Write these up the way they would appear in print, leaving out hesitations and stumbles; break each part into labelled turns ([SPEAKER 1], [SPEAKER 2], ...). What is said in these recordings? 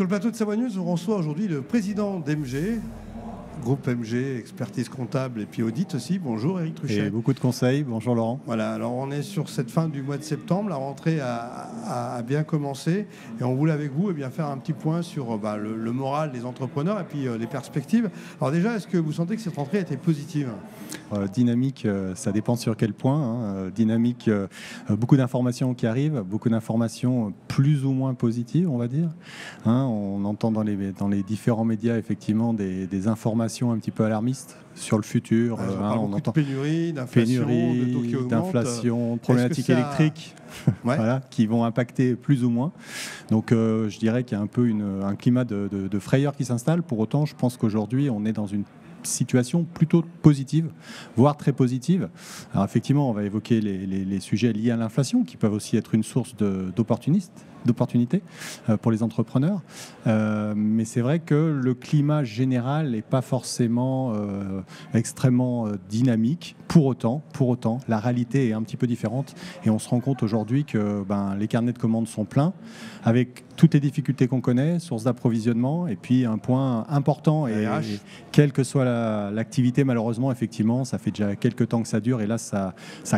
[SPEAKER 1] Sur le plateau de Savoie News, on reçoit aujourd'hui le président d'MG, groupe MG, expertise comptable et puis audit aussi. Bonjour Éric Truchet.
[SPEAKER 2] Et beaucoup de conseils. Bonjour Laurent.
[SPEAKER 1] Voilà, alors on est sur cette fin du mois de septembre, la rentrée a bien commencé et on voulait avec vous faire un petit point sur le moral des entrepreneurs et puis les perspectives. Alors déjà, est-ce que vous sentez que cette rentrée a été positive ?
[SPEAKER 2] Dynamique, ça dépend sur quel point. Dynamique, beaucoup d'informations qui arrivent, beaucoup d'informations plus ou moins positives, on va dire. On entend dans les différents médias effectivement des informations un petit peu alarmistes sur le futur.
[SPEAKER 1] On entend pénurie,
[SPEAKER 2] d'inflation, problématiques électriques qui vont impacter plus ou moins. Donc je dirais qu'il y a un peu un climat de frayeur qui s'installe. Pour autant, je pense qu'aujourd'hui, on est dans une situation plutôt positive, voire très positive. Alors effectivement, on va évoquer les sujets liés à l'inflation qui peuvent aussi être une source d'opportunités pour les entrepreneurs. Mais c'est vrai que le climat général n'est pas forcément extrêmement dynamique. Pour autant, la réalité est un petit peu différente et on se rend compte aujourd'hui que les carnets de commandes sont pleins avec toutes les difficultés qu'on connaît, sources d'approvisionnement et puis un point important et quelle que soit l'activité, malheureusement, effectivement, ça fait déjà quelques temps que ça dure et là, ça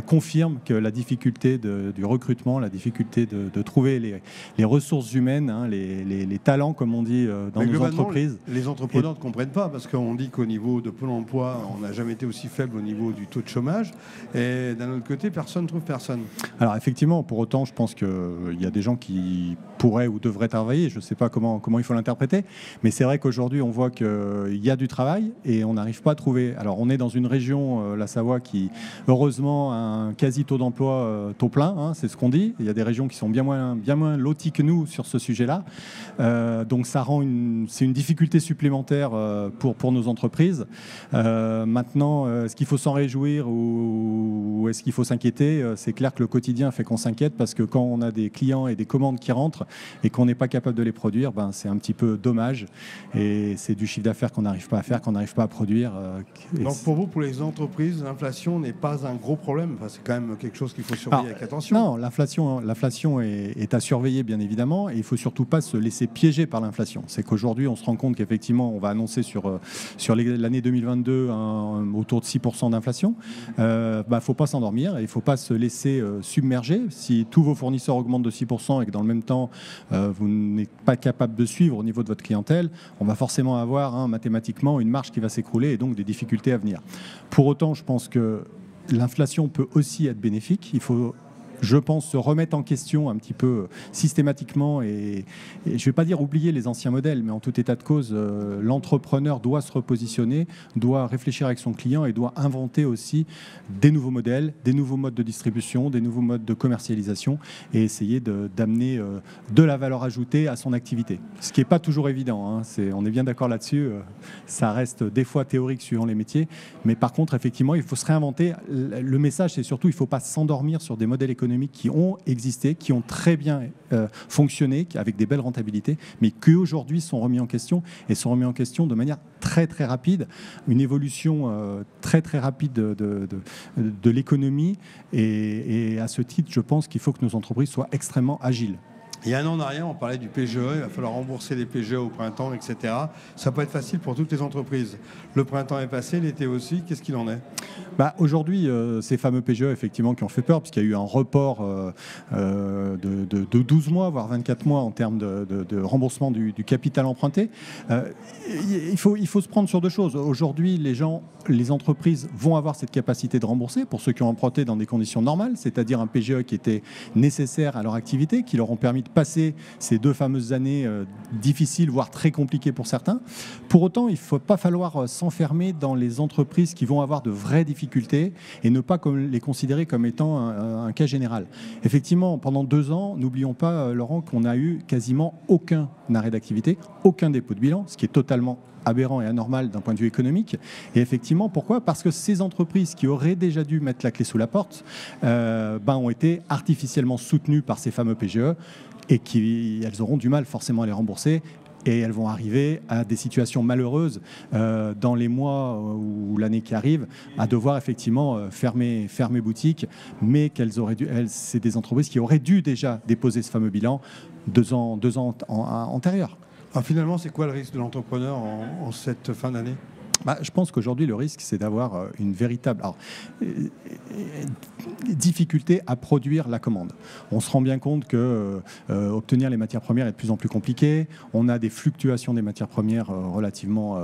[SPEAKER 2] confirme que la difficulté du recrutement, la difficulté de trouver les ressources humaines, les talents, comme on dit dans nos entreprises.
[SPEAKER 1] Les entrepreneurs ne comprennent pas parce qu'on dit qu'au niveau de Pôle emploi, on n'a jamais été aussi faible au niveau du taux de chômage et d'un autre côté, personne ne trouve personne.
[SPEAKER 2] Alors effectivement, pour autant, je pense qu'il y a des gens qui pourraient ou devraient travailler, je ne sais pas comment il faut l'interpréter, mais c'est vrai qu'aujourd'hui, on voit qu'il y a du travail et on n'arrive pas à trouver. Alors on est dans une région, la Savoie, qui heureusement a un quasi taux d'emploi taux plein, c'est ce qu'on dit. Il y a des régions qui sont bien moins loties que nous sur ce sujet-là. Donc ça rend c'est une difficulté supplémentaire pour nos entreprises. Maintenant, est-ce qu'il faut s'en réjouir ou est-ce qu'il faut s'inquiéter ? C'est clair que le quotidien fait qu'on s'inquiète parce que quand on a des clients et des commandes qui rentrent et qu'on n'est pas capable de les produire, c'est un petit peu dommage. Et c'est du chiffre d'affaires qu'on n'arrive pas à faire, qu'on n'arrive pas à produire.
[SPEAKER 1] Donc pour vous, pour les entreprises, l'inflation n'est pas un gros problème. C'est quand même quelque chose qu'il faut surveiller avec attention.
[SPEAKER 2] Non, l'inflation est à surveiller, bien évidemment, et il ne faut surtout pas se laisser piéger par l'inflation. C'est qu'aujourd'hui, on se rend compte qu'effectivement, on va annoncer sur l'année 2022 autour de 6% d'inflation. Il ne faut pas s'endormir et il ne faut pas se laisser submerger. Si tous vos fournisseurs augmentent de 6% et que dans le même temps, vous n'êtes pas capable de suivre au niveau de votre clientèle, on va forcément avoir mathématiquement une marge qui va s'écrouler et donc des difficultés à venir. Pour autant, je pense que l'inflation peut aussi être bénéfique. Il faut, je pense, se remettre en question un petit peu systématiquement et je ne vais pas dire oublier les anciens modèles, mais en tout état de cause, l'entrepreneur doit se repositionner, doit réfléchir avec son client et doit inventer aussi des nouveaux modèles, des nouveaux modes de distribution, des nouveaux modes de commercialisation et essayer d'amener de la valeur ajoutée à son activité. Ce qui n'est pas toujours évident, on est bien d'accord là-dessus, ça reste des fois théorique suivant les métiers, mais par contre, effectivement, il faut se réinventer. Le message, c'est surtout, il ne faut pas s'endormir sur des modèles économiques qui ont existé, qui ont très bien fonctionné, avec des belles rentabilités, mais qui aujourd'hui sont remis en question et sont remis en question de manière très très rapide, une évolution très très rapide de l'économie et à ce titre, je pense qu'il faut que nos entreprises soient extrêmement agiles.
[SPEAKER 1] Il y a un an en arrière, on parlait du PGE, il va falloir rembourser les PGE au printemps, etc. Ça peut être facile pour toutes les entreprises. Le printemps est passé, l'été aussi, qu'est-ce qu'il en est ?
[SPEAKER 2] Aujourd'hui, ces fameux PGE, effectivement, qui ont fait peur, parce qu'il y a eu un report de 12 mois, voire 24 mois en termes de remboursement du capital emprunté. Il faut se prendre sur deux choses. Aujourd'hui, les entreprises vont avoir cette capacité de rembourser pour ceux qui ont emprunté dans des conditions normales, c'est-à-dire un PGE qui était nécessaire à leur activité, qui leur ont permis de passer ces 2 fameuses années difficiles, voire très compliquées pour certains. Pour autant, il ne faut pas falloir s'enfermer dans les entreprises qui vont avoir de vraies difficultés et ne pas les considérer comme étant un cas général. Effectivement, pendant 2 ans, n'oublions pas, Laurent, qu'on a eu quasiment aucun arrêt d'activité, aucun dépôt de bilan, ce qui est totalement aberrant et anormal d'un point de vue économique. Et effectivement, pourquoi ? Parce que ces entreprises qui auraient déjà dû mettre la clé sous la porte ont été artificiellement soutenues par ces fameux PGE et elles auront du mal forcément à les rembourser. Et elles vont arriver à des situations malheureuses dans les mois ou l'année qui arrive, à devoir effectivement fermer boutique, mais c'est des entreprises qui auraient dû déjà déposer ce fameux bilan 2 ans antérieurs.
[SPEAKER 1] Alors finalement, c'est quoi le risque de l'entrepreneur en cette fin d'année ?
[SPEAKER 2] Je pense qu'aujourd'hui, le risque, c'est d'avoir une véritable difficulté à produire la commande. On se rend bien compte que obtenir les matières premières est de plus en plus compliqué. On a des fluctuations des matières premières relativement,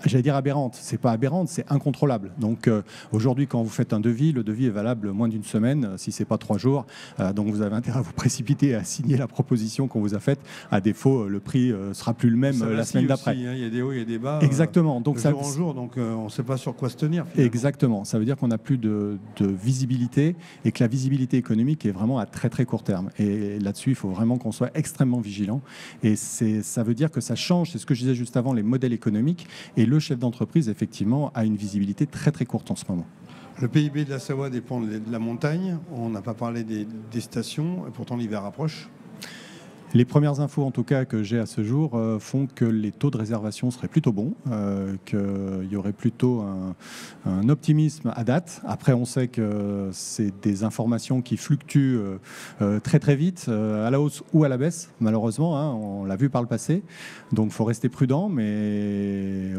[SPEAKER 2] j'allais dire aberrantes. C'est pas aberrante, c'est incontrôlable. Donc aujourd'hui, quand vous faites un devis, le devis est valable moins d'une semaine, si c'est pas 3 jours. Donc vous avez intérêt à vous précipiter à signer la proposition qu'on vous a faite. À défaut, le prix sera plus le même la semaine d'après.
[SPEAKER 1] Il y a des hauts, il y a des bas.
[SPEAKER 2] Exactement. Donc
[SPEAKER 1] de jour en jour, donc on ne sait pas sur quoi se tenir. Finalement.
[SPEAKER 2] Exactement. Ça veut dire qu'on n'a plus de visibilité et que la visibilité économique est vraiment à très très court terme. Et là-dessus, il faut vraiment qu'on soit extrêmement vigilant. Et ça veut dire que ça change, c'est ce que je disais juste avant, les modèles économiques. Et le chef d'entreprise, effectivement, a une visibilité très très courte en ce moment.
[SPEAKER 1] Le PIB de la Savoie dépend de la montagne. On n'a pas parlé des stations, et pourtant l'hiver approche.
[SPEAKER 2] Les premières infos, en tout cas, que j'ai à ce jour, font que les taux de réservation seraient plutôt bons, qu'il y aurait plutôt un optimisme à date. Après, on sait que c'est des informations qui fluctuent très très vite, à la hausse ou à la baisse, malheureusement. Hein, on l'a vu par le passé. Donc, il faut rester prudent. Mais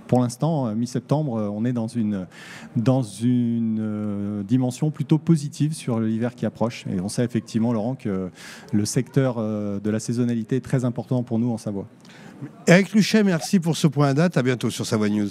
[SPEAKER 2] pour l'instant, mi-septembre, on est dans une dimension plutôt positive sur l'hiver qui approche. Et on sait effectivement, Laurent, que le secteur de la saisonnalité est très important pour nous en Savoie.
[SPEAKER 1] Éric Luchet, merci pour ce point à date. À bientôt sur Savoie News.